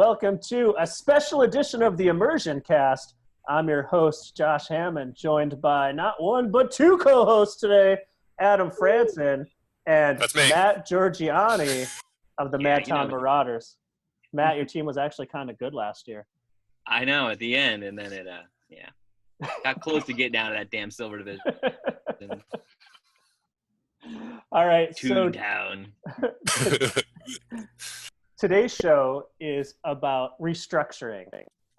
welcome to a special edition of the Immersion cast. I'm your host, Josh Hammond, joined by not one, but two co-hosts today, Adam Franson and Matt Giorgianni of the Madtown Marauders. Matt, your team was actually kind of good last year. I know, at the end, and then it, got close to getting down to that damn silver division. All right, Two down. Today's show is about restructuring.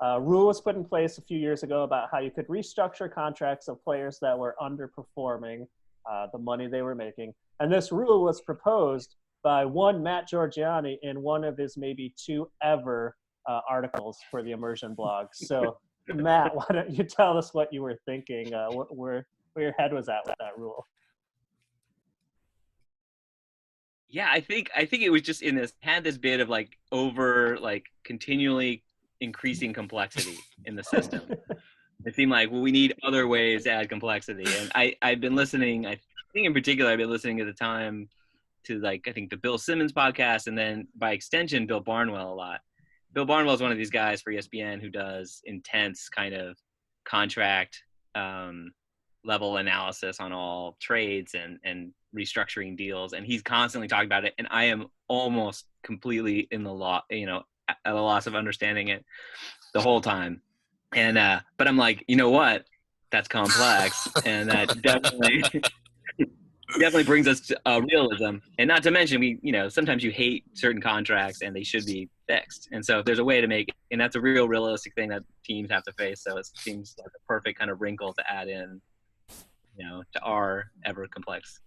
A rule was put in place a few years ago about how you could restructure contracts of players that were underperforming the money they were making. And this rule was proposed by one Matt Giorgianni in one of his maybe two ever articles for the Immersion blog. So, Matt, why don't you tell us what you were thinking, where your head was at with that rule? Yeah, I think it was just had this bit of continually increasing complexity in the system. It seemed like, we need other ways to add complexity. And I've been listening, I think in particular, I've been listening at the time to I think the Bill Simmons podcast, and then by extension, Bill Barnwell a lot. Bill Barnwell is one of these guys for ESPN who does intense kind of contract level analysis on all trades and restructuring deals, and he's constantly talking about it, and I am almost completely at a loss of understanding it the whole time. And but I'm like, you know what, that's complex, and that definitely brings us to realism. And not to mention, sometimes you hate certain contracts and they should be fixed, and so if there's a way to make it, and that's a real realistic thing that teams have to face, so it seems like a perfect kind of wrinkle to add in to our ever complex.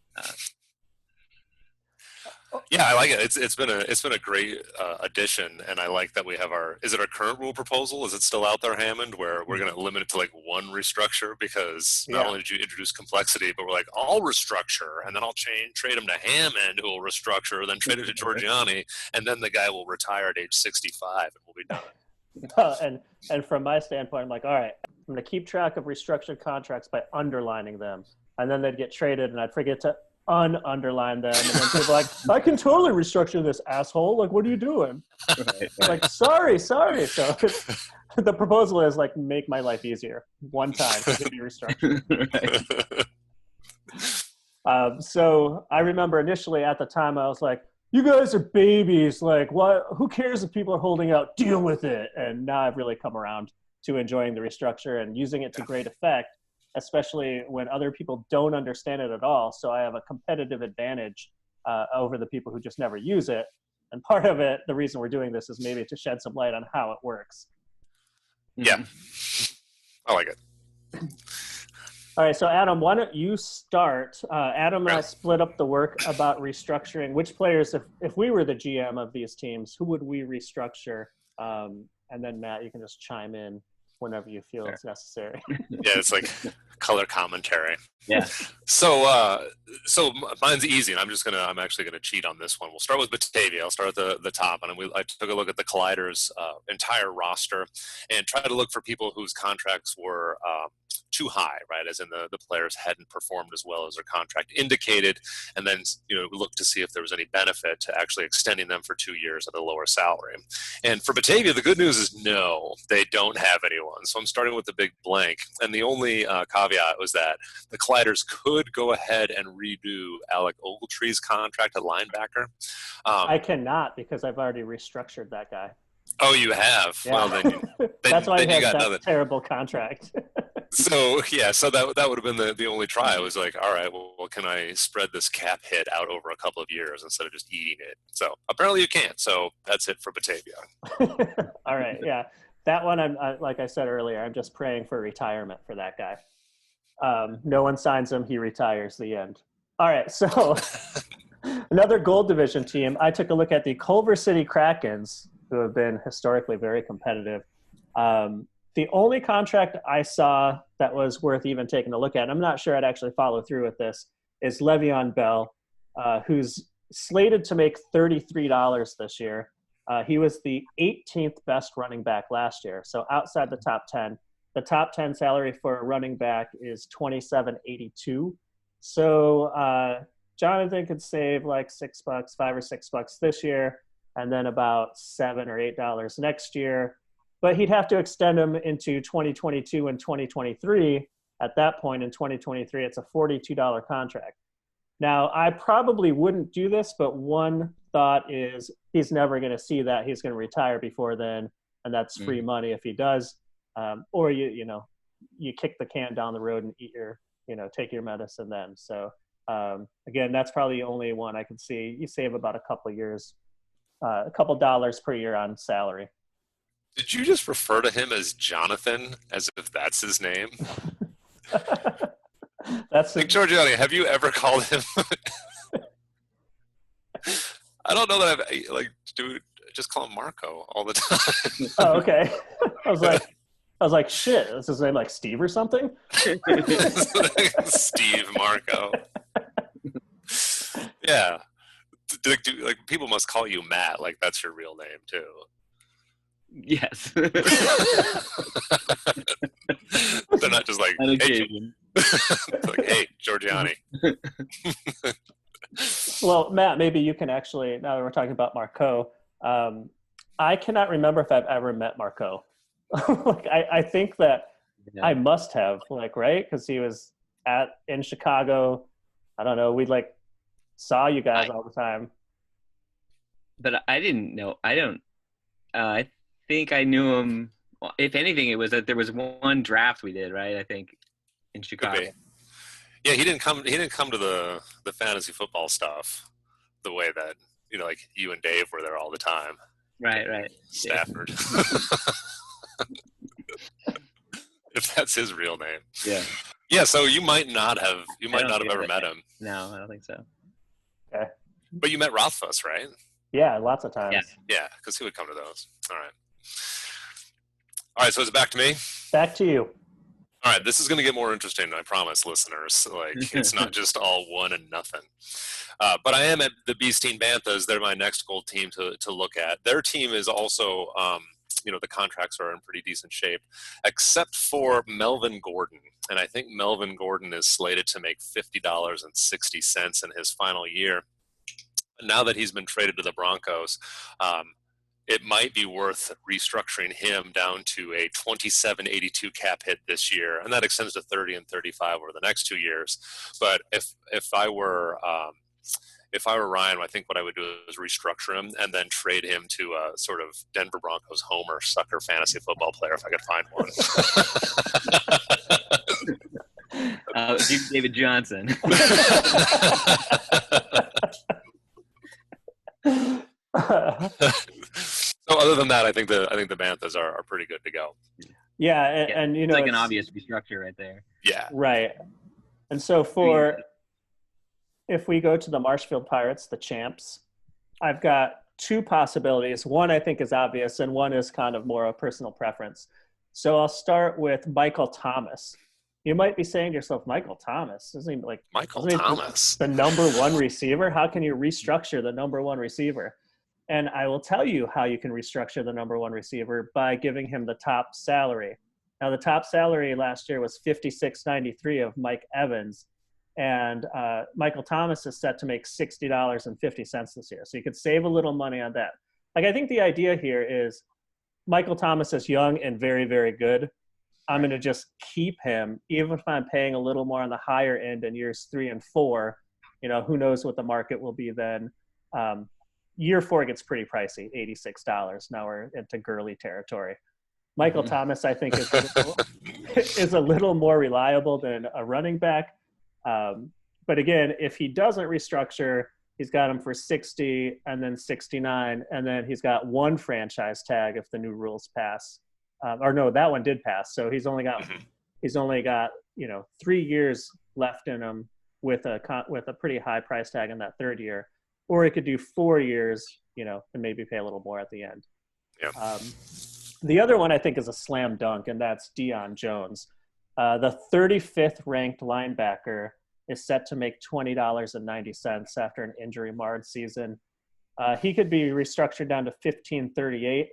Yeah, I like it. It's been a great addition, and I like that we have is it our current rule proposal? Is it still out there, Hammond, where we're going to limit it to one restructure? Because not only did you introduce complexity, but we're like, I'll restructure, and then I'll trade him to Hammond, who will restructure, then trade it to Giorgianni, and then the guy will retire at age 65, and we'll be done. And from my standpoint, I'm like, all right, I'm going to keep track of restructured contracts by underlining them, and then they'd get traded, and I'd forget to underline them, and then people are like, I can totally restructure this, asshole. What are you doing? Right. Sorry. So the proposal is make my life easier one time to be restructured. Right. So I remember initially at the time I was like, you guys are babies. What? Who cares if people are holding out? Deal with it. And now I've really come around to enjoying the restructure and using it to great effect, especially when other people don't understand it at all. So I have a competitive advantage over the people who just never use it. And part of it, the reason we're doing this is maybe to shed some light on how it works. Yeah, I like it. All right, so Adam, why don't you start? Adam and I split up the work about restructuring. Which players, if we were the GM of these teams, who would we restructure? And then Matt, you can just chime in whenever you feel it's necessary. Yeah, it's like color commentary. Yeah. So mine's easy, and I'm actually gonna cheat on this one. We'll start with Batavia. I'll start at the top, and I took a look at the Colliders' entire roster and tried to look for people whose contracts were too high, right? As in the players hadn't performed as well as their contract indicated, and then look to see if there was any benefit to actually extending them for 2 years at a lower salary. And for Batavia, the good news is no, they don't have anyone. So I'm starting with the big blank, and the only caveat was that the Colliders could go ahead and redo Alec Ogletree's contract at linebacker. I cannot, because I've already restructured that guy. Oh, you have? Yeah. Well, then that's why then he has that terrible contract. So that would have been the only try. I was like, all right, well, can I spread this cap hit out over a couple of years instead of just eating it? So apparently you can't. So that's it for Batavia. All right, yeah, that one. Like I said earlier, I'm just praying for retirement for that guy. No one signs him, he retires. The end. All right, so another Gold Division team. I took a look at the Culver City Krakens, who have been historically very competitive. The only contract I saw that was worth even taking a look at, and I'm not sure I'd actually follow through with this, is Le'Veon Bell, who's slated to make $33 this year. He was the 18th best running back last year, so outside the top 10. The top 10 salary for a running back is $27.82. So Jonathan could save $6, $5 or $6 this year. and then about $7 or $8 next year. But he'd have to extend him into 2022 and 2023. At that point in 2023, it's a $42 contract. Now, I probably wouldn't do this, but one thought is he's never going to see that. He's going to retire before then, and that's free money if he does. Or you kick the can down the road and take your medicine then. So again, that's probably the only one I could see. You save about a couple years, a couple dollars per year on salary. Did you just refer to him as Jonathan, as if that's his name? That's like, Giorgianni, have you ever called him? I don't know that I've, like, dude, just call him Marco all the time. Oh, okay. I was like, shit, is his name like Steve or something? Steve Marco. Yeah. Like, people must call you Matt, like that's your real name too. Yes. They're not just like, hey, Giorgianni. Well, Matt, maybe you can actually, now that we're talking about Marco, I cannot remember if I've ever met Marco. Like, I think that I must have, like, right? Because he was in Chicago. I don't know. We like saw you guys all the time. But I didn't know. I think I knew him. Well, if anything, it was that there was one draft we did, right? I think in Chicago. Yeah, he didn't come to the fantasy football stuff the way that, like you and Dave were there all the time. Right. Stafford. If that's his real name. Yeah. Yeah, so you might not have ever met him. No, I don't think so. Okay. But you met Rothfuss, right? Yeah, lots of times. Yeah, because he would come to those. All right, so is it back to me? Back to you. All right, this is going to get more interesting, I promise, listeners. Like, it's not just all one and nothing. But I am at the Beasteen Banthas. They're my next gold team to look at. Their team is also, the contracts are in pretty decent shape, except for Melvin Gordon. And I think Melvin Gordon is slated to make $50.60 in his final year. Now that he's been traded to the Broncos, it might be worth restructuring him down to a $27.82 cap hit this year, and that extends to $30 and $35 over the next 2 years. But if I were Ryan, I think what I would do is restructure him and then trade him to a sort of Denver Broncos homer sucker fantasy football player if I could find one. David Johnson. So other than that, I think the Banthas are pretty good to go. Yeah, and it's like an obvious restructure right there. Yeah. Right. And so if we go to the Marshfield Pirates, the champs, I've got two possibilities. One I think is obvious, and one is kind of more a personal preference. So I'll start with Michael Thomas. You might be saying to yourself, Michael Thomas? Isn't he like Michael Thomas, the number one receiver? How can you restructure the number one receiver? And I will tell you how you can restructure the number one receiver by giving him the top salary. Now, the top salary last year was $56.93 of Mike Evans, and Michael Thomas is set to make $60.50 this year. So you could save a little money on that. Like, I think the idea here is Michael Thomas is young and very, very good. I'm going to just keep him, even if I'm paying a little more on the higher end in years 3 and 4. Who knows what the market will be then. Year 4 gets pretty pricey, $86. Now we're into Gurley territory. Michael Thomas, I think, is a little more reliable than a running back. But again, if he doesn't restructure, he's got him for 60 and then 69, and then he's got one franchise tag if the new rules pass. Or no, that one did pass. So he's only got 3 years left in him with a pretty high price tag in that third year. Or he could do 4 years, and maybe pay a little more at the end. Yeah. The other one I think is a slam dunk, and that's Deion Jones. The 35th ranked linebacker is set to make $20.90 after an injury-marred season. He could be restructured down to $15.38.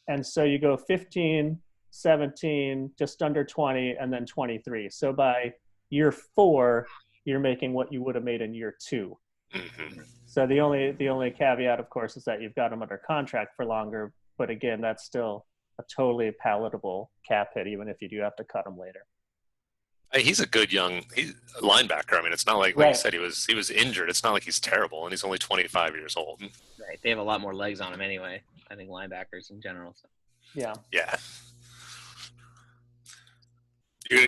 And so you go 15, 17, just under 20, and then 23. So by year 4, you're making what you would have made in year 2. Mm-hmm. So the only caveat, of course, is that you've got him under contract for longer. But again, that's still a totally palatable cap hit, even if you do have to cut him later. Hey, he's a good linebacker. I mean, it's not like Right. you said, he was injured. It's not like he's terrible, and he's only 25 years old. Right. They have a lot more legs on him anyway. I think linebackers in general. So. Yeah. Yeah.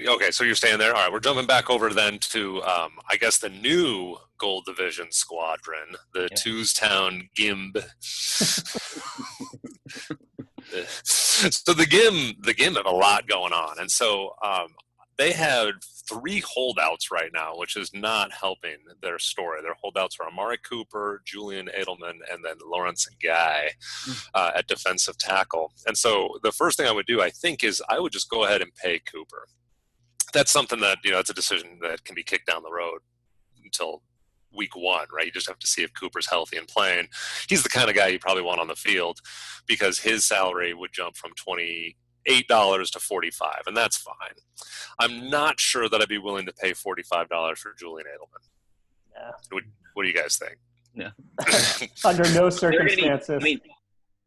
Okay, so you're staying there. All right, we're jumping back over then to, I guess, the new Gold Division squadron, the Tewstown Gimb. So the Gimb have a lot going on, and so they have 3 holdouts right now, which is not helping their story. Their holdouts are Amari Cooper, Julian Edelman, and then Lawrence Guy at defensive tackle. And so the first thing I would do, I think, is I would just go ahead and pay Cooper. That's something that, it's a decision that can be kicked down the road until week 1, right? You just have to see if Cooper's healthy and playing. He's the kind of guy you probably want on the field because his salary would jump from $28 to $45, and that's fine. I'm not sure that I'd be willing to pay $45 for Julian Edelman. Yeah. What do you guys think? Yeah. Under no circumstances.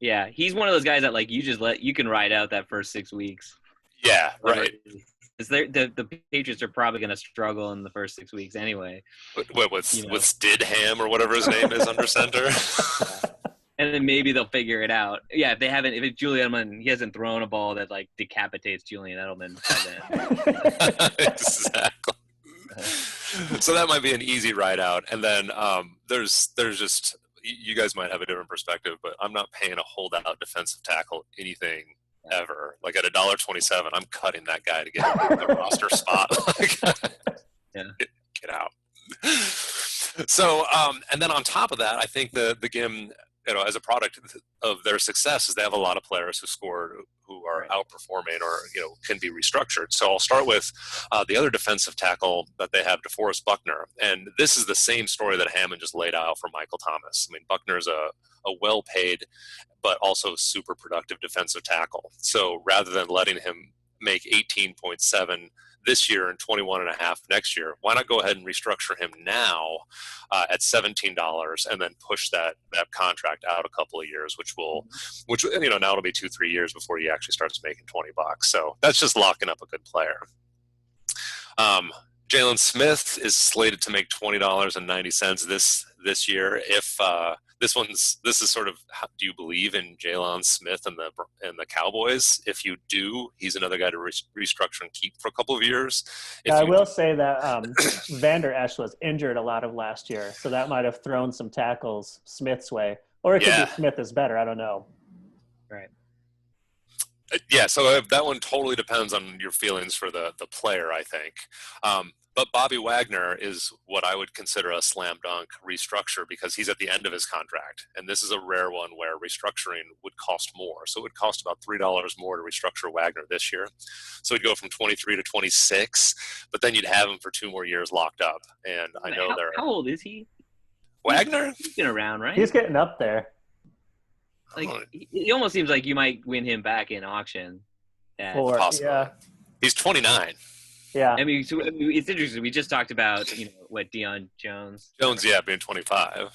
Yeah, he's one of those guys that you can ride out that first 6 weeks. Yeah, right. The Patriots are probably going to struggle in the first 6 weeks anyway. With Stidham or whatever his name is under center. And then maybe they'll figure it out. Yeah, if it's Julian Edelman, he hasn't thrown a ball that decapitates Julian Edelman by then. Exactly. So that might be an easy ride out. And then there's just, you guys might have a different perspective, but I'm not paying a holdout defensive tackle anything ever. Like at $1.27, I'm cutting that guy to get the roster spot. Get out. So, and then on top of that, I think the Gim, as a product of their success, is they have a lot of players who are outperforming or can be restructured. So I'll start with the other defensive tackle that they have, DeForest Buckner, and this is the same story that Hammond just laid out for Michael Thomas. I mean, Buckner's a well-paid but also super productive defensive tackle. So rather than letting him make 18.7 this year and 21.5 next year, why not go ahead and restructure him now at $17 and then push that contract out a couple of years, which now it'll be 2-3 years before he actually starts making $20. So that's just locking up a good player. Jalen Smith is slated to make $20.90 this year. If this is sort of, do you believe in Jalen Smith and the Cowboys? If you do, he's another guy to restructure and keep for a couple of years. I will say that Vander Esch was injured a lot of last year, so that might have thrown some tackles Smith's way, or it could be Smith is better. I don't know. Right. Yeah, so that one totally depends on your feelings for the player, I think. But Bobby Wagner is what I would consider a slam dunk restructure because he's at the end of his contract. And this is a rare one where restructuring would cost more. So it would cost about $3 more to restructure Wagner this year. So he'd go from 23 to 26, but then you'd have him for 2 more years locked up. And I know how old is he? Wagner? He's been around, right? He's getting up there. He almost seems like you might win him back in auction. Possible. Yeah. He's 29. Yeah. I mean, it's interesting. We just talked about, Deion Jones. Being 25.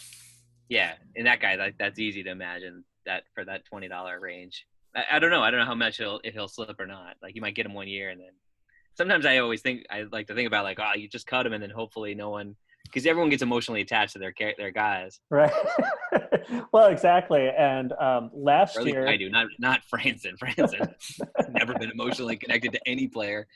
Yeah, and that guy, that's easy to imagine that for that $20 range. I don't know. I don't know how much if he'll slip or not. Like, you might get him 1 year, and then sometimes I like to think about you just cut him, and then hopefully no one, because everyone gets emotionally attached to their guys. Right. Well, exactly. And last year, I do not Franson. Franson never been emotionally connected to any player.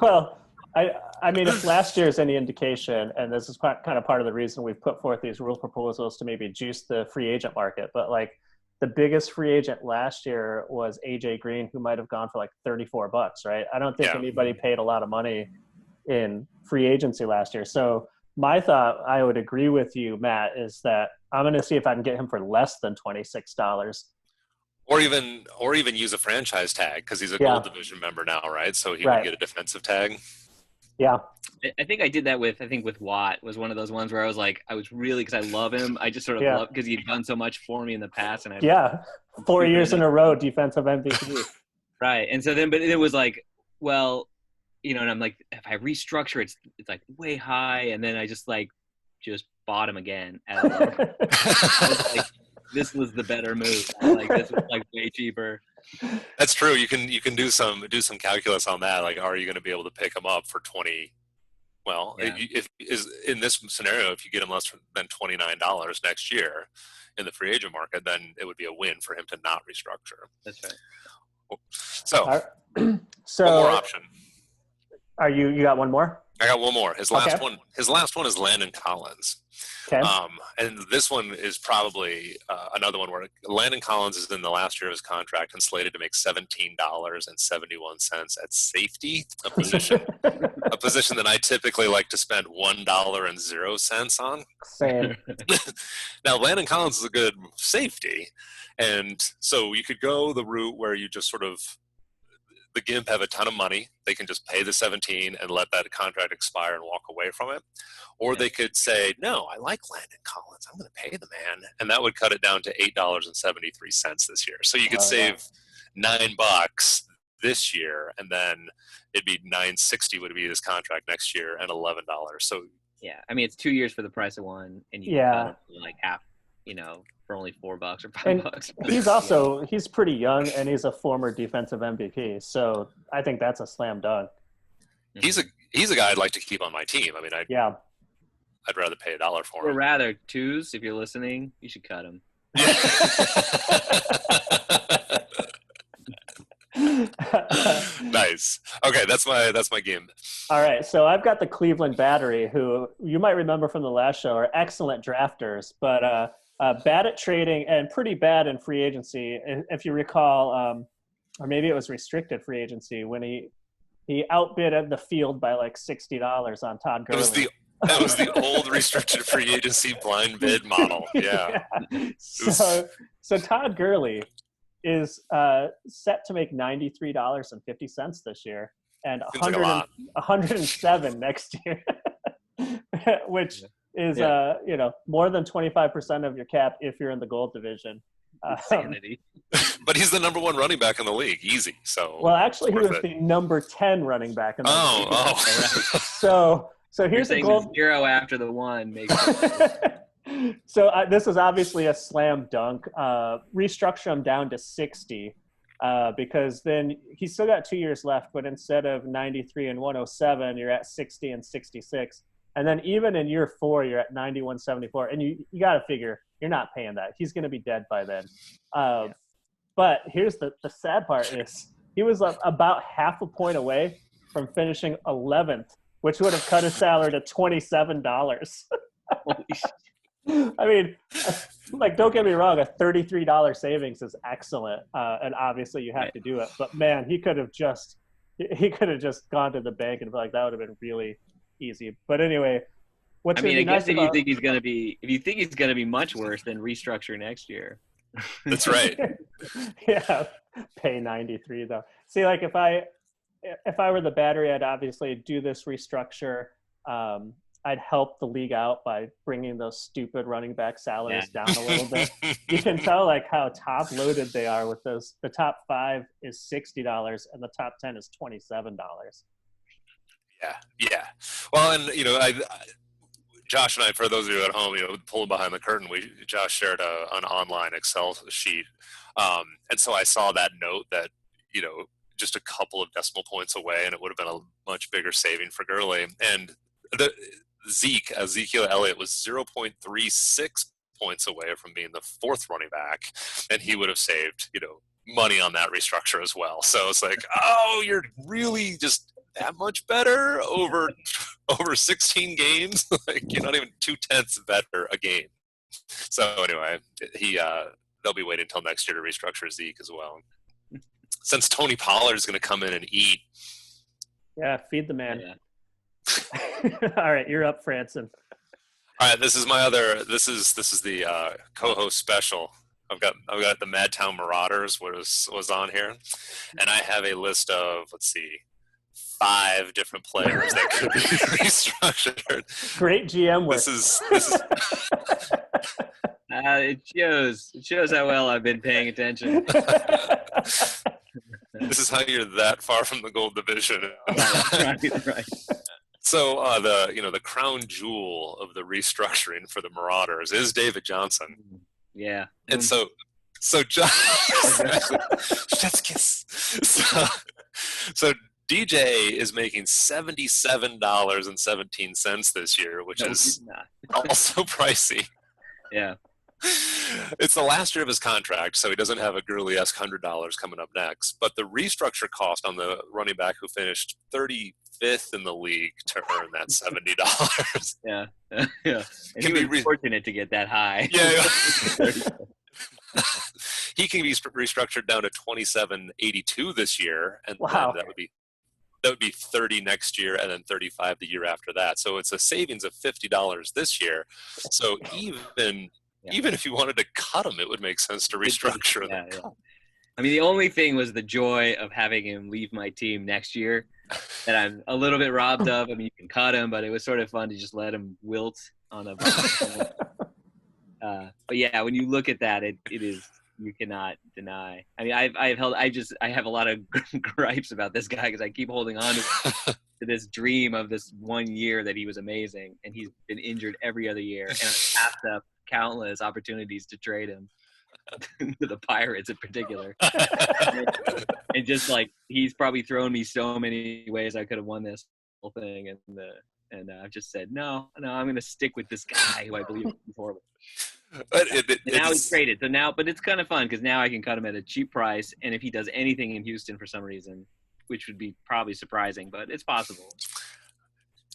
Well, I mean, if last year is any indication, and this is kind of part of the reason we've put forth these rule proposals to maybe juice the free agent market, but the biggest free agent last year was AJ Green, who might have gone for $34, right? I don't think anybody paid a lot of money in free agency last year. So my thought, I would agree with you, Matt, is that I'm going to see if I can get him for less than $26. Or even use a franchise tag because he's a Gold Division member now, right? So he would get a defensive tag. Yeah. I think I did that with Watt. Was one of those ones where I was really, because I love him. I just sort of love, because he'd done so much for me in the past. And 4 years in a row, defensive MVP. Right. And so then, but it was and I'm like, if I restructure, it's way high. And then I just just bought him again at a lower. Like, this was the better move. Like this was like way cheaper. That's true. You can do some calculus on that. Like, are you going to be able to pick him up for 20? Well, Yeah. if is in this scenario, if you get him less than $29 next year in the free agent market, then it would be a win for him to not restructure. That's right. So, so one more option. Are you got one more? I got one more. His last Okay. one. His last one is Landon Collins. Okay. And this one is probably another one where Landon Collins is in the last year of his contract and slated to make $17.71 at safety, a position that I typically like to spend $1.00 on. Same. Now, Landon Collins is a good safety, and so you could go the route where you just sort of the Gimp have a ton of money. They can just pay the 17 and let that contract expire and walk away from it. Or they could say, no, I like Landon Collins. I'm going to pay the man. And that would cut it down to $8.73 this year. So you could save $9 this year, and then it'd be $9.60 would be his contract next year, and $11. So yeah, I mean, it's 2 years for the price of one, and you cut it for like half, for only $4 or $5. He's pretty young, and he's a former defensive MVP. So I think that's a slam dunk. He's a guy I'd like to keep on my team. I mean, I'd rather pay $1 for him. Or rather, twos, if you're listening, you should cut him. Nice. Okay, that's my game. All right, so I've got the Cleveland Battery, who you might remember from the last show are excellent drafters, but bad at trading and pretty bad in free agency. If you recall, or maybe it was restricted free agency when he outbid the field by like $60 on Todd Gurley. That was the old restricted free agency blind bid model. Yeah. So Todd Gurley is set to make $93.50 this year and $107 next year, which is more than 25% of your cap if you're in the gold division. Insanity. But he's the number one running back in the league, easy. So well, actually, he was the number 10 running back in the league. So here's the gold. 0 after the 1 makes So this is obviously a slam dunk. Restructure him down to 60 because then he's still got 2 years left, but instead of 93 and 107, you're at 60 and 66. And then even in year 4, you're at 91.74. And you got to figure you're not paying that. He's going to be dead by then. But here's the sad part is he was about half a point away from finishing 11th, which would have cut his salary to $27. I mean, like, don't get me wrong, a $33 savings is excellent, and obviously you have to do it. But man, he could have just gone to the bank and be like, that would have been really easy. But anyway, I guess if you think he's going to be much worse, then restructure next year. That's right. Yeah, pay 93 though. See, like if I were the Battery, I'd obviously do this restructure. I'd help the league out by bringing those stupid running back salaries down a little bit. You can tell like how top loaded they are with those. The top 5 is $60 and the top 10 is $27. Yeah. Well, and Josh and I, for those of you at home, pulling behind the curtain, Josh shared an online Excel sheet, and so I saw that note that just a couple of decimal points away, and it would have been a much bigger saving for Gurley. And Ezekiel Elliott was 0.36 points away from being the 4th running back, and he would have saved money on that restructure as well. So it's like, oh, you're really just that much better over 16 games. Like, you're not even 0.2 better a game. So anyway, they'll be waiting until next year to restructure Zeke as well, since Tony Pollard is going to come in and eat. Yeah, feed the man. Yeah. All right, you're up, Franson. All right, this is my other. This is the co-host special. I've got the Madtown Marauders was on here, and I have a list of 5 different players that could be restructured. Great GM work. This is it shows how well I've been paying attention. This is how you're that far from the gold division. Right. So the crown jewel of the restructuring for the Marauders is David Johnson. Yeah. And so John, so DJ is making $77.17 this year, which is also pricey. Yeah. It's the last year of his contract, so he doesn't have a Gurley-esque $100 coming up next. But the restructure cost on the running back who finished 35th in the league to earn that $70. Yeah. Yeah. And he was fortunate to get that high. Yeah. He can be restructured down to $27.82 this year, and wow. that would be 30 next year, and then 35 the year after that. So it's a savings of $50 this year. So even if you wanted to cut him, it would make sense to restructure them. Yeah. I mean, the only thing was the joy of having him leave my team next year that I'm a little bit robbed of. I mean, you can cut him, but it was sort of fun to just let him wilt on a but yeah, when you look at that, it is, you cannot deny. I mean, I have a lot of gripes about this guy because I keep holding on to this dream of this 1 year that he was amazing, and he's been injured every other year, and I've passed up countless opportunities to trade him to the Pirates in particular. And just like, he's probably thrown me so many ways I could have won this whole thing, and I've just said no, I'm going to stick with this guy who I believe is horrible. Now he's traded, but it's kind of fun because now I can cut him at a cheap price, and if he does anything in Houston for some reason, which would be probably surprising, but it's possible.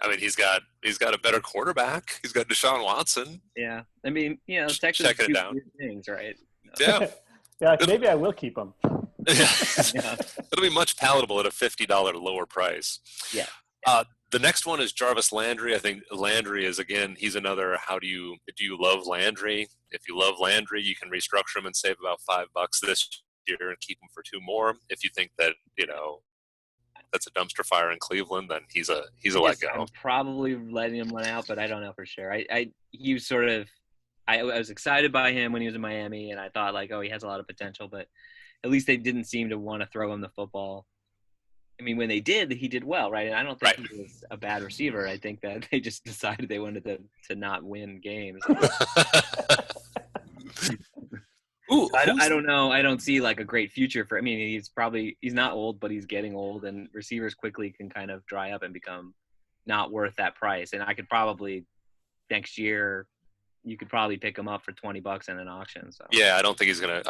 I mean, he's got a better quarterback. He's got Deshaun Watson. Yeah, I mean, Texas checking it down. Things, right? Yeah. Yeah, maybe I will keep him. Yeah. It'll be much palatable at a $50 lower price. Yeah. The next one is Jarvis Landry. I think Landry is, again, he's another, do you love Landry? If you love Landry, you can restructure him and save about $5 this year and keep him for 2 more. If you think that, that's a dumpster fire in Cleveland, then he's a let go. I'm probably letting him run out, but I don't know for sure. He was sort of, I was excited by him when he was in Miami, and I thought like, oh, he has a lot of potential, but at least they didn't seem to want to throw him the football. I mean, when they did, he did well, right? And I don't think he was a bad receiver. I think that they just decided they wanted to not win games. Ooh, I don't know. I don't see like a great future for. I mean, he's not old, but he's getting old, and receivers quickly can kind of dry up and become not worth that price. And I could probably next year, you could probably pick him up for $20 in an auction. So yeah, I don't think he's gonna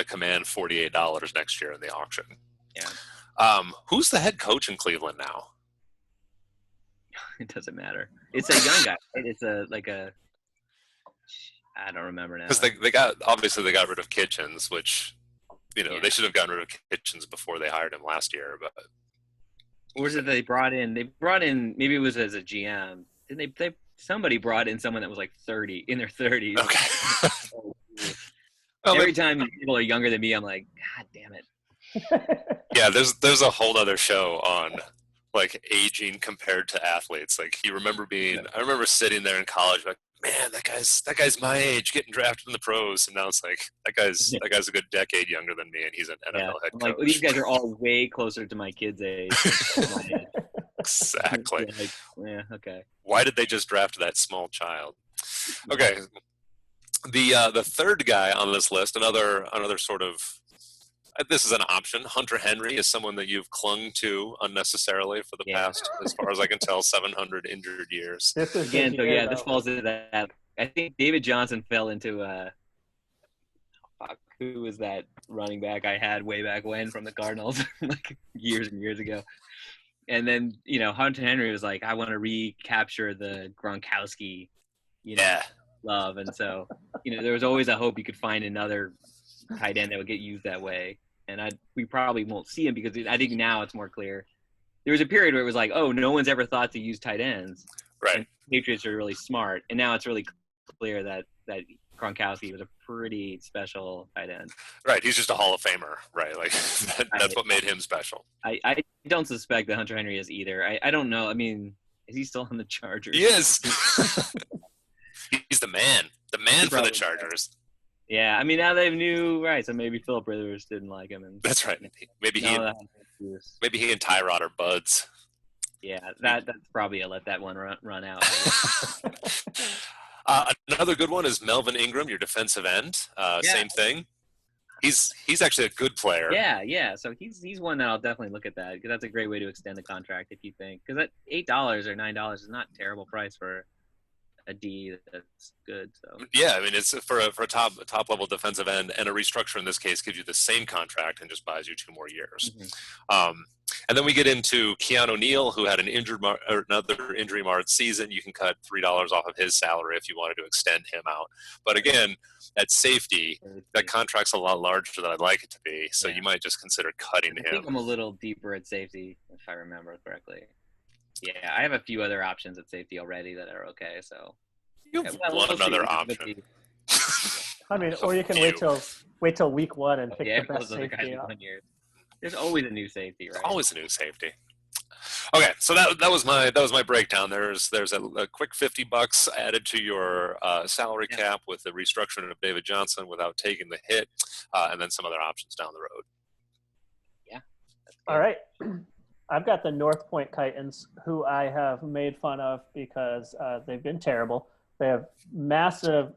command $48 next year in the auction. Yeah. Who's the head coach in Cleveland now? It doesn't matter. It's a young guy. It's I don't remember now. Because they got rid of Kitchens, which they should have gotten rid of Kitchens before they hired him last year. But or was it they brought in? They brought in, maybe it was as a GM. Didn't they? Somebody brought in someone that was like 30 in their 30s. Okay. Every time people are younger than me, I'm like, God damn it. Yeah, there's a whole other show on like aging compared to athletes. Like I remember sitting there in college like, man, that guy's my age getting drafted in the pros, and now it's like that guy's a good decade younger than me, and he's an NFL head coach. Like, these guys are all way closer to my kid's age. Exactly. Like, yeah, okay. Why did they just draft that small child? Okay. The third guy on this list, another sort of, this is an option. Hunter Henry is someone that you've clung to unnecessarily for the past, as far as I can tell, 700 injured years. This falls into that. I think David Johnson fell into who was that running back I had way back when from the Cardinals, like years and years ago. And then, Hunter Henry was like, I want to recapture the Gronkowski, love. And so, there was always a hope you could find another tight end that would get used that way. And we probably won't see him because I think now it's more clear. There was a period where it was like, oh, no one's ever thought to use tight ends. Right. And Patriots are really smart. And now it's really clear that Gronkowski was a pretty special tight end. Right. He's just a Hall of Famer, right? Like that's what made him special. I don't suspect that Hunter Henry is either. I don't know. I mean, is he still on the Chargers? He is. He's the man for the Chargers. Yeah, I mean, now they have new, right, so maybe Philip Rivers didn't like him. That's right. Maybe he and Tyrod are buds. Yeah, that's probably let that one run out. Another good one is Melvin Ingram, your defensive end. Same thing. He's actually a good player. Yeah. So he's one that I'll definitely look at that, because that's a great way to extend the contract if you think, because that $8 or $9 is not a terrible price for a D that's good. So yeah, I mean, it's for a top level defensive end, and a restructure in this case gives you the same contract and just buys you 2 more years. And then we get into Keanu Neal, who had another injury marred season. You can cut $3 off of his salary if you wanted to extend him out. But again, at safety, that contract's a lot larger than I'd like it to be. So you might just consider cutting him. I think I'm a little deeper at safety, if I remember correctly. Yeah, I have a few other options at safety already that are okay. So you have another option. I mean, or you can wait till week 1 and pick the best safety up. There's always a new safety, right? Always a new safety. Okay, so that was my breakdown. There's a quick $50 added to your salary cap with the restructuring of David Johnson without taking the hit, and then some other options down the road. Yeah. All right. I've got the North Point Titans, who I have made fun of because they've been terrible. They have massive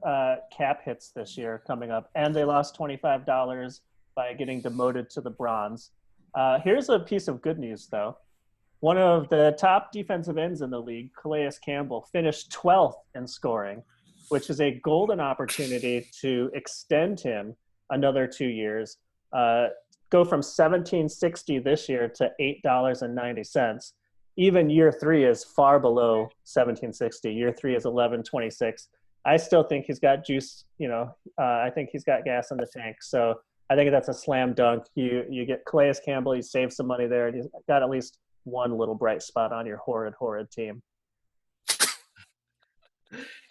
cap hits this year coming up, and they lost $25 by getting demoted to the bronze. Here's a piece of good news, though. One of the top defensive ends in the league, Calais Campbell, finished 12th in scoring, which is a golden opportunity to extend him another 2 years, go from $17.60 this year to $8.90. Even year 3 is far below $17.60. Year 3 is $11.26. I still think he's got juice. I think he's got gas in the tank. So I think that's a slam dunk. You get Calais Campbell, you save some money there, and you've got at least one little bright spot on your horrid team.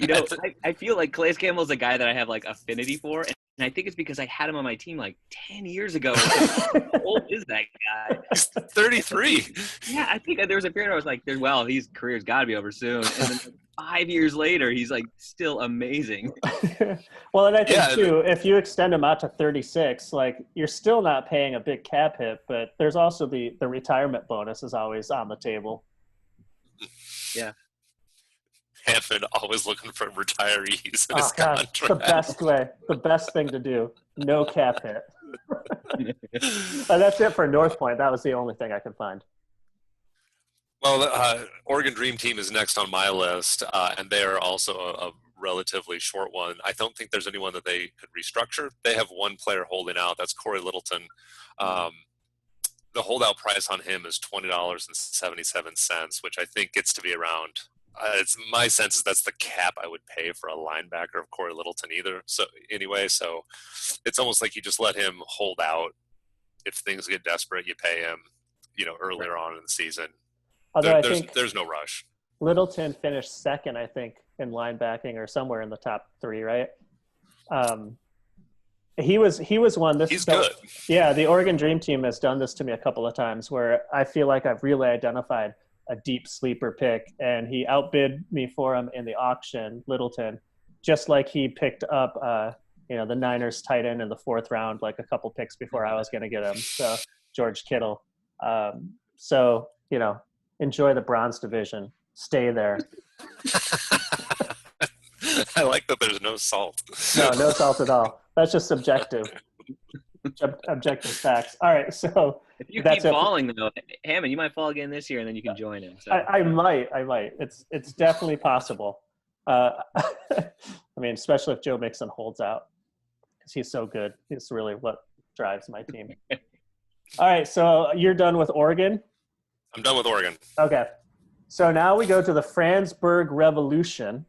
I feel like Calais Campbell's a guy that I have like affinity for, and I think it's because I had him on my team like 10 years ago. How old is that guy? He's 33. Yeah, I think there was a period where I was like, well, his career's got to be over soon. And then 5 years later, he's like still amazing. Well, and I think too, if you extend him out to 36, like you're still not paying a big cap hit, but there's also the retirement bonus is always on the table. Yeah. Hammond always looking for retirees in his contract. The best thing to do. No cap hit. That's it for North Point. That was the only thing I could find. Well, Oregon Dream Team is next on my list, and they are also a relatively short one. I don't think there's anyone that they could restructure. They have one player holding out. That's Corey Littleton. The holdout price on him is $20.77, which I think gets to be around. It's my sense is that's the cap I would pay for a linebacker of Corey Littleton either. So it's almost like you just let him hold out. If things get desperate, you pay him, earlier on in the season. Although I think there's no rush. Littleton finished second, I think, in linebacking or somewhere in the top 3, right? He was one. He's good. Yeah, the Oregon Dream Team has done this to me a couple of times where I feel like I've really identified a deep sleeper pick, and he outbid me for him in the auction, Littleton, just like he picked up, the Niners tight end in the 4th round, like a couple picks before I was going to get him. So George Kittle. Enjoy the bronze division. Stay there. I like that there's no salt. No salt at all. That's just subjective. Objective facts. All right, so if you keep falling, though, Hammond, you might fall again this year, and then you can join him. So. I might. It's definitely possible. Especially if Joe Mixon holds out, because he's so good. He's really what drives my team. All right, so you're done with Oregon? I'm done with Oregon. Okay. So now we go to the Franzburg Revolution,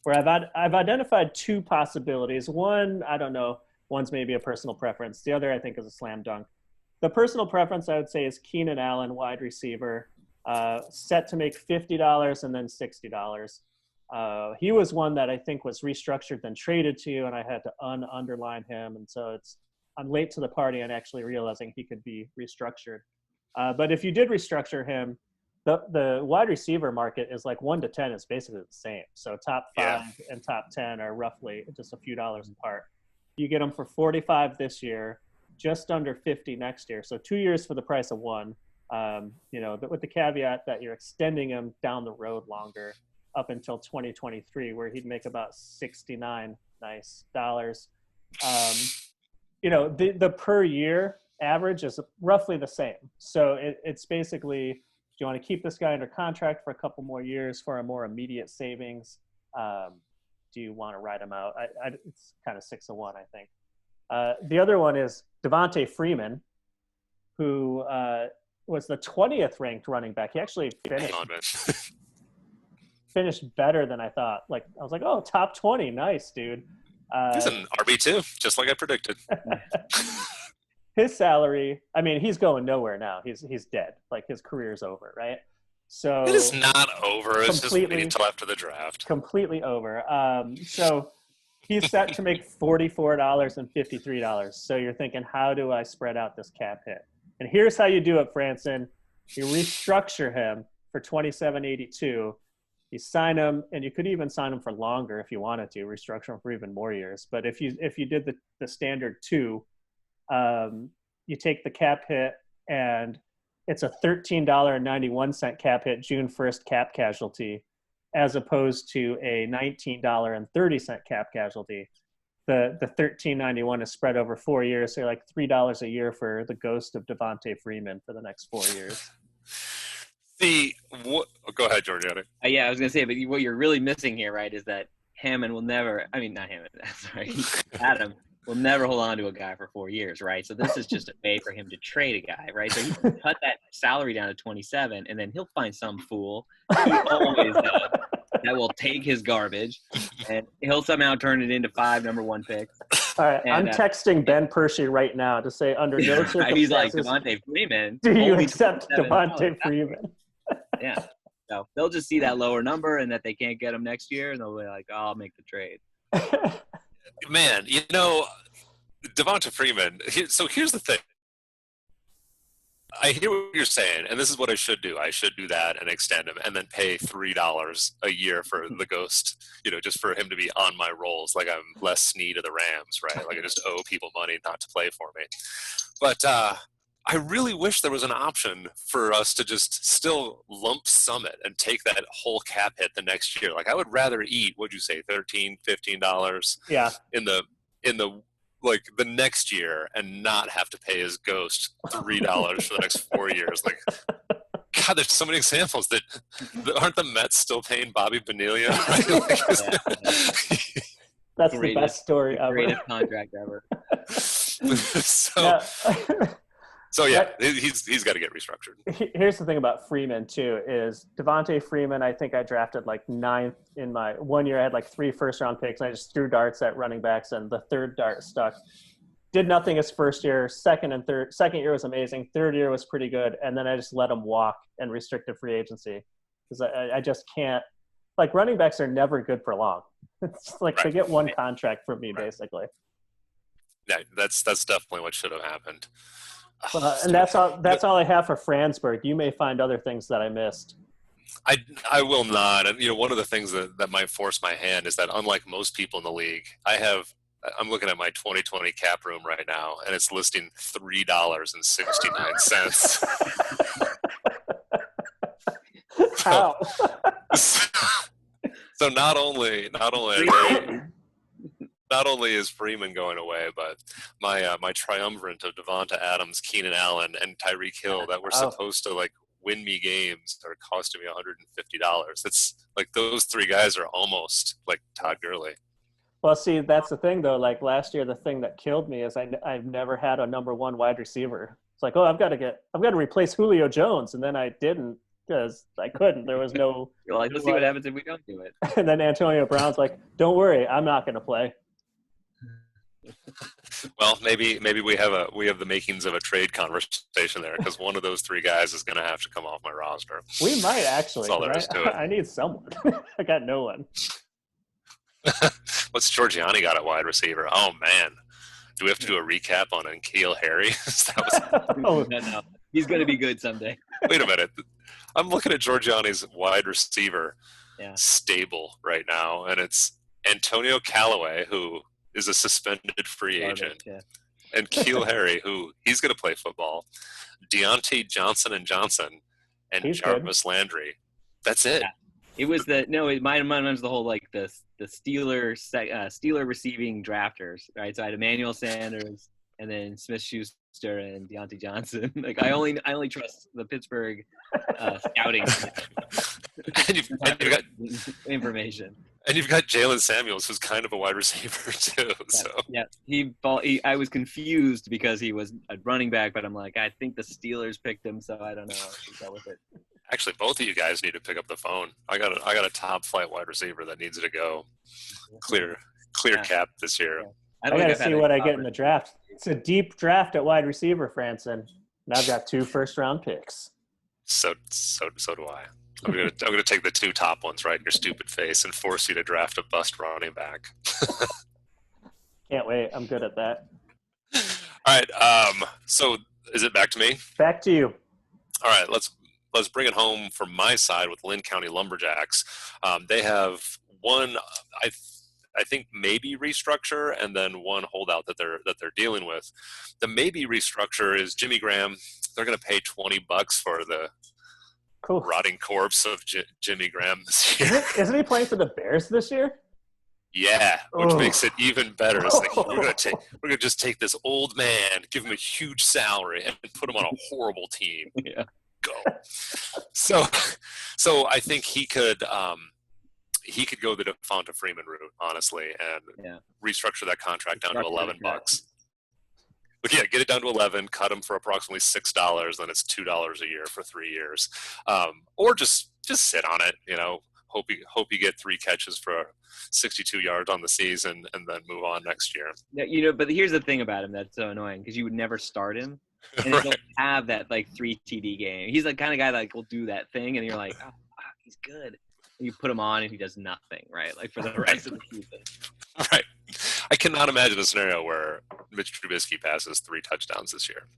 where I've identified 2 possibilities. One, I don't know. One's maybe a personal preference. The other, I think, is a slam dunk. The personal preference, I would say, is Keenan Allen, wide receiver, set to make $50 and then $60. He was one that I think was restructured, then traded to you, and I had to underline him. And so I'm late to the party on actually realizing he could be restructured. But if you did restructure him, the wide receiver market is like 1 to 10 is basically the same. So top 5 and top 10 are roughly just a few dollars apart. You get them for $45 this year, just under $50 next year. So 2 years for the price of one. With the caveat that you're extending him down the road longer up until 2023, where he'd make about $69 nice dollars. The per year average is roughly the same. So it's basically, do you want to keep this guy under contract for a couple more years for a more immediate savings? Do you want to ride him out? It's kind of 6 of 1, I think. The other one is Devontae Freeman, who was the 20th ranked running back. He actually finished better than I thought. Like, I was like, oh, top 20. Nice, dude. He's an RB2, just like I predicted. His salary, I mean, he's going nowhere now. He's dead. Like, his career's over, right? So it is not over. It's just waiting until after the draft. Completely over. So he's set to make $44.53. So you're thinking, how do I spread out this cap hit? And here's how you do it, Franson. You restructure him for $27.82. You sign him, and you could even sign him for longer if you wanted to, restructure him for even more years. But if you did the standard 2, you take the cap hit, and it's a $13.91 cap hit, June 1st cap casualty, as opposed to a $19.30 cap casualty. The $13.91 is spread over 4 years, so like $3 a year for the ghost of Devontae Freeman for the next 4 years. Go ahead, Giorgianni. Yeah, I was going to say, but what you're really missing here, right, is that Hammond will never – I mean, not Hammond, sorry, Adam will never hold on to a guy for 4 years, right? So this is just a way for him to trade a guy, right? So he can cut that salary down to 27, and then he'll find some fool he always does that will take his garbage, and he'll somehow turn it into 5 number 1 picks. All right, I'm texting Ben Pershey right now to say under no circumstances. He's like, Devontae Freeman. Do you accept Devontae Freeman? Yeah. So they'll just see that lower number and that they can't get him next year, and they'll be like, oh, I'll make the trade. Man, Devonta Freeman. So here's the thing. I hear what you're saying, and this is what I should do. I should do that and extend him and then pay $3 a year for the ghost, just for him to be on my rolls. Like I'm Les Snead of the Rams, right? Like I just owe people money not to play for me. But I really wish there was an option for us to just still lump sum it and take that whole cap hit the next year. Like I would rather eat, what'd you say, $13, $15 in the like the next year and not have to pay his ghost $3 for the next 4 years. Like, God, there's so many examples that aren't the Mets still paying Bobby Bonilla? That's the best story ever. Greatest contract ever. So yeah, he's got to get restructured. Here's the thing about Freeman too is Devontae Freeman. I think I drafted like 9th in my 1 year. I had like 3 first-round picks, and I just threw darts at running backs, and the third dart stuck. Did nothing his first year. Second year was amazing. Third year was pretty good, and then I just let him walk in restricted free agency because I just can't. Like running backs are never good for long. It's like they get one contract from me basically. Yeah, that's definitely what should have happened. And that's all I have for Fransburg. You may find other things that I missed. I will not. And one of the things that might force my hand is that unlike most people in the league, I'm looking at my 2020 cap room right now, and it's listing $3.69. How? So not only is Freeman going away, but my triumvirate of Devonta Adams, Keenan Allen, and Tyreek Hill that were supposed to like win me games are costing me $150. It's like those 3 guys are almost like Todd Gurley. Well, see, that's the thing though. Like last year, the thing that killed me is I've never had a number 1 wide receiver. It's like, I've got to replace Julio Jones, and then I didn't because I couldn't. There was no. You're like, let's see what happens if we don't do it. And then Antonio Brown's like, don't worry, I'm not going to play. Well, maybe we have the makings of a trade conversation there, because one of those 3 guys is going to have to come off my roster. We might actually. That's all there is to it. I need someone. I got no one. What's Giorgianni got at wide receiver? Oh man, do we have to do a recap on N'Keal Harry? No. He's going to be good someday. Wait a minute. I'm looking at Giorgianni's wide receiver stable right now, and it's Antonio Callaway, who is a suspended free agent. and Keel Harry, who he's going to play football, Deontay Johnson and Johnson, and He's Jarvis Landry. That's it. Yeah. It was mine was the whole like the Steeler receiving drafters, right? So I had Emmanuel Sanders and then Smith Schuster and Deontay Johnson. Like I only trust the Pittsburgh scouting and you've got information. And you've got Jalen Samuels, who's kind of a wide receiver too. Yeah, I was confused because he was a running back, but I'm like, I think the Steelers picked him, so I don't know. I'll go with it. Actually, both of you guys need to pick up the phone. I got a top flight wide receiver that needs to go clear cap this year. Yeah. I got to see what I get in the draft. It's a deep draft at wide receiver, Franson. And I've got 2 first-round picks. So do I. I'm gonna take the 2 top ones right in your stupid face and force you to draft a bust running back. Can't wait. I'm good at that. All right. So is it back to me? Back to you. All right. Let's bring it home from my side with Lynn County Lumberjacks. They have one, I think maybe restructure, and then one holdout that they're dealing with. The maybe restructure is Jimmy Graham. They're going to pay $20 for the rotting corpse of Jimmy Graham this year. Isn't he playing for the Bears this year? Yeah, which makes it even better. It's like we're gonna just take this old man, give him a huge salary, and put him on a horrible team. Yeah. Go. So I think he could go the Devonta Freeman route, honestly, and restructure that contract down to $11. But yeah, get it down to 11, cut him for approximately $6, then it's $2 a year for 3 years, or just sit on it. Hope you get 3 catches for 62 yards on the season, and then move on next year. Yeah, but here's the thing about him that's so annoying, because you would never start him, and he'll have that like 3 TD game. He's the kind of guy that like will do that thing, and you're like, oh, he's good. And you put him on, and he does nothing, right? Like for the rest of the season. Right. I cannot imagine a scenario where Mitch Trubisky passes 3 touchdowns this year.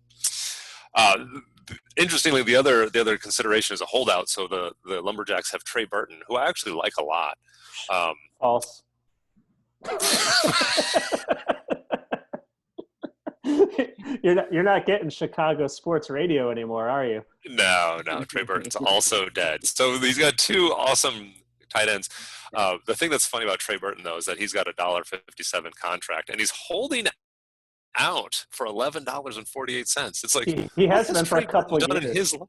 Interestingly, the other consideration is a holdout. So the Lumberjacks have Trey Burton, who I actually like a lot. False. You're not getting Chicago sports radio anymore, are you? No. Trey Burton's also dead. So he's got 2 awesome tight ends. The thing that's funny about Trey Burton, though, is that he's got a $1.57 contract, and he's holding out for $11.48. It's like he has been for a couple of years. In his life?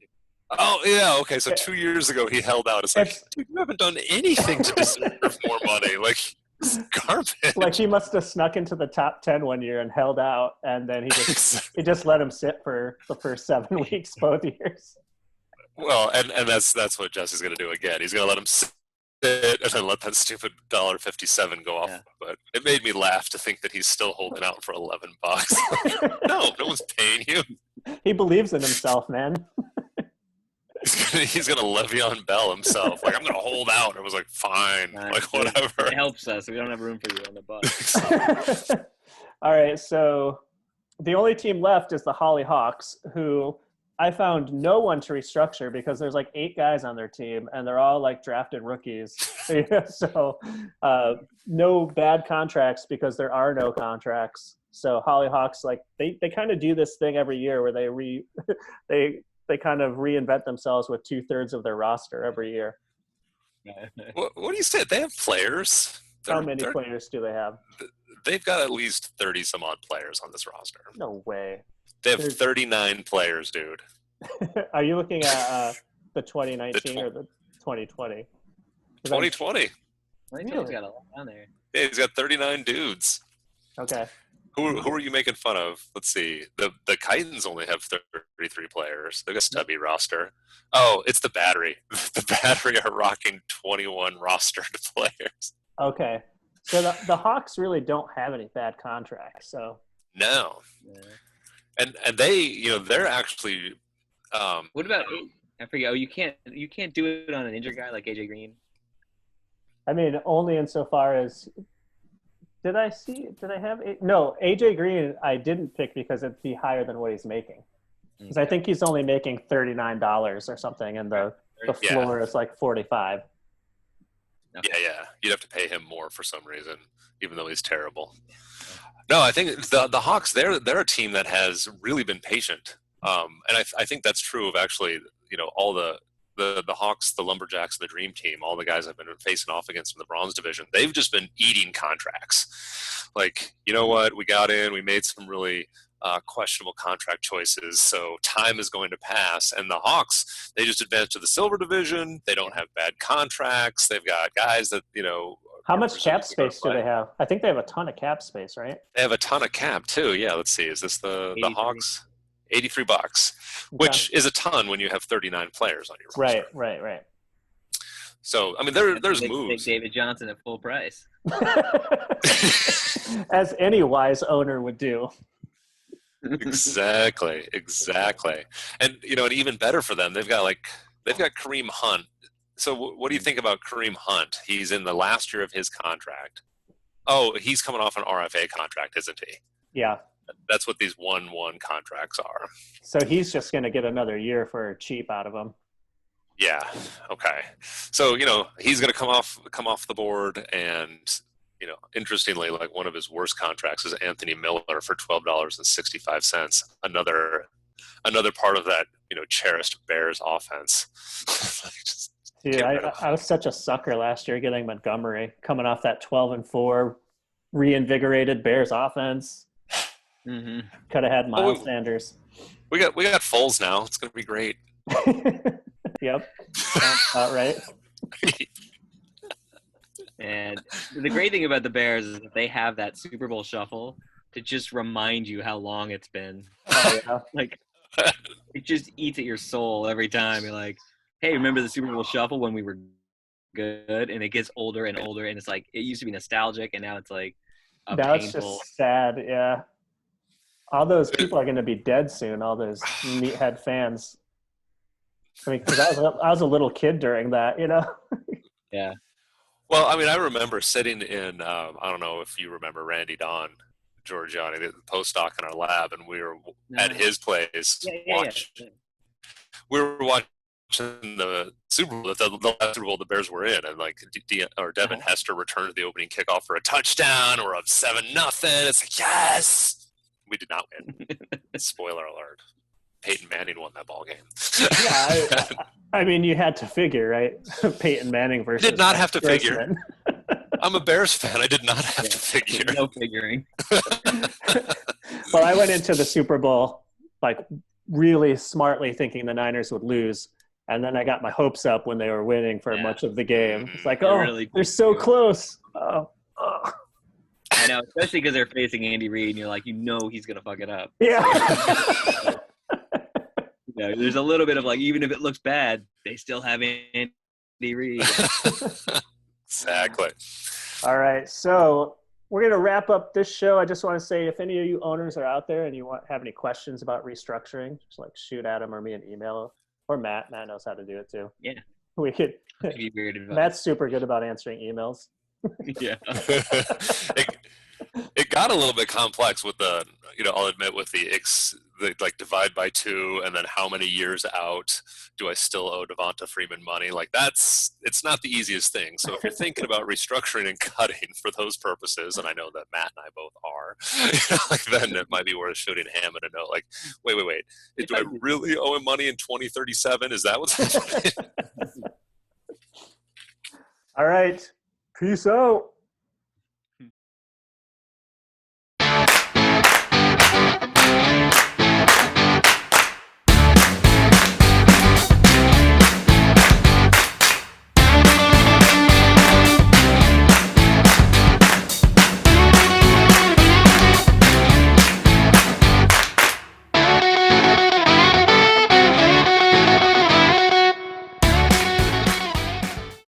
Oh yeah, okay. So 2 years ago he held out. It's like, dude, you haven't done anything to deserve more money. Like, it's garbage. Like he must have snuck into the top 10 one year and held out, and then he just let him sit for the first 7 weeks both years. Well, and that's what Jesse's going to do again. He's going to let him sit and then let that stupid $1.57 go off. Yeah. But it made me laugh to think that he's still holding out for $11. No one's paying you. He believes in himself, man. He's gonna Le'Veon Bell himself. Like, I'm gonna hold out. I was like, fine, like whatever. It helps us. We don't have room for you on the bus. All right, so the only team left is the Hollyhawks, who I found no one to restructure because there's like 8 guys on their team, and they're all like drafted rookies. So no bad contracts because there are no contracts. So Hollyhawks, like they kind of do this thing every year where they kind of reinvent themselves with 2/3 of their roster every year. What do you say? They have players. How many players do they have? They've got at least 30 some odd players on this roster. No way. They have 39 players, dude. Are you looking at the 2019 or the 2020? 2020. He's got a lot on there. Yeah, he's got 39 dudes. Okay. Who are you making fun of? Let's see. The Titans only have 33 players. They've got a stubby roster. Oh, it's the Battery. The Battery are rocking 21 rostered players. Okay. So the Hawks really don't have any bad contracts. So no. Yeah. And they, they're actually. What about? I forget. Oh, you can't do it on an injured guy like AJ Green. I mean, only insofar as. Did I have no, AJ Green I didn't pick because it'd be higher than what he's making. Because I think he's only making $39 or something, and the floor is like $45. Yeah. You'd have to pay him more for some reason, even though he's terrible. No, I think the Hawks, they're a team that has really been patient. And I think that's true of actually, all the Hawks, the Lumberjacks, the Dream Team, all the guys I've been facing off against in the Bronze Division. They've just been eating contracts. Like, you know what? We got in, we made some really questionable contract choices, so time is going to pass. And the Hawks, they just advanced to the Silver Division. They don't have bad contracts. They've got guys that, How much cap space do they have? I think they have a ton of cap space, right? They have a ton of cap too. Yeah, let's see. Is this the Hawks? $83, which is a ton when you have 39 players on your roster. Right. So, I mean, there's moves. David Johnson at full price. As any wise owner would do. Exactly. And, and even better for them, they've got Kareem Hunt. So what do you think about Kareem Hunt? He's in the last year of his contract. Oh, he's coming off an RFA contract, isn't he? Yeah. That's what these 1-1 contracts are. So he's just going to get another year for cheap out of him. Yeah. Okay. So, he's going to come off the board, and, interestingly, like one of his worst contracts is Anthony Miller for $12.65. Another part of that, cherished Bears offense. Dude, I was such a sucker last year getting Montgomery coming off that 12-4 reinvigorated Bears offense. Mm-hmm. Could have had Miles Sanders. We got Foles now. It's going to be great. Yep. About right. And the great thing about the Bears is that they have that Super Bowl shuffle to just remind you how long it's been. Oh, yeah. Like, it just eats at your soul every time. You're like, hey, remember the Super Bowl shuffle when we were good? And it gets older and older, and it's like it used to be nostalgic, and now it's like now painful. It's just sad. Yeah. All those people are going to be dead soon. All those meathead fans. I mean, because I was a little kid during that, Yeah. Well, I mean, I remember sitting in, I don't know if you remember Randy Don Giorgianni, the postdoc in our lab, and we were at his place. We were watching the Super Bowl, the last Super Bowl the Bears were in, and like Devin Hester returned the opening kickoff for a touchdown. We're up 7-0. It's like, yes! We did not win. Spoiler alert. Peyton Manning won that ball game. Yeah, I mean, you had to figure, right? Peyton Manning versus. I did not have to figure. I'm a Bears fan. I did not have to figure. No figuring. Well, I went into the Super Bowl like really smartly thinking the Niners would lose, and then I got my hopes up when they were winning for much of the game. It's like, they're so close. Oh. I know, especially because they're facing Andy Reid, and you're like, he's gonna fuck it up. Yeah. There's a little bit of like, even if it looks bad, they still have Andy Reid. Exactly. All right, so we're going to wrap up this show. I just want to say, if any of you owners are out there and you have any questions about restructuring, just like shoot at him or me an email, or Matt. Matt knows how to do it too. Yeah. We could. Matt's super good about answering emails. Yeah. It got a little bit complex with the, I'll admit, with the like divide by 2, and then how many years out do I still owe Devonta Freeman money? Like it's not the easiest thing. So if you're thinking about restructuring and cutting for those purposes, and I know that Matt and I both are, then it might be worth shooting Hammond a note. Like, wait. Do I really owe him money in 2037? Is that what's happening? All right. Peace out.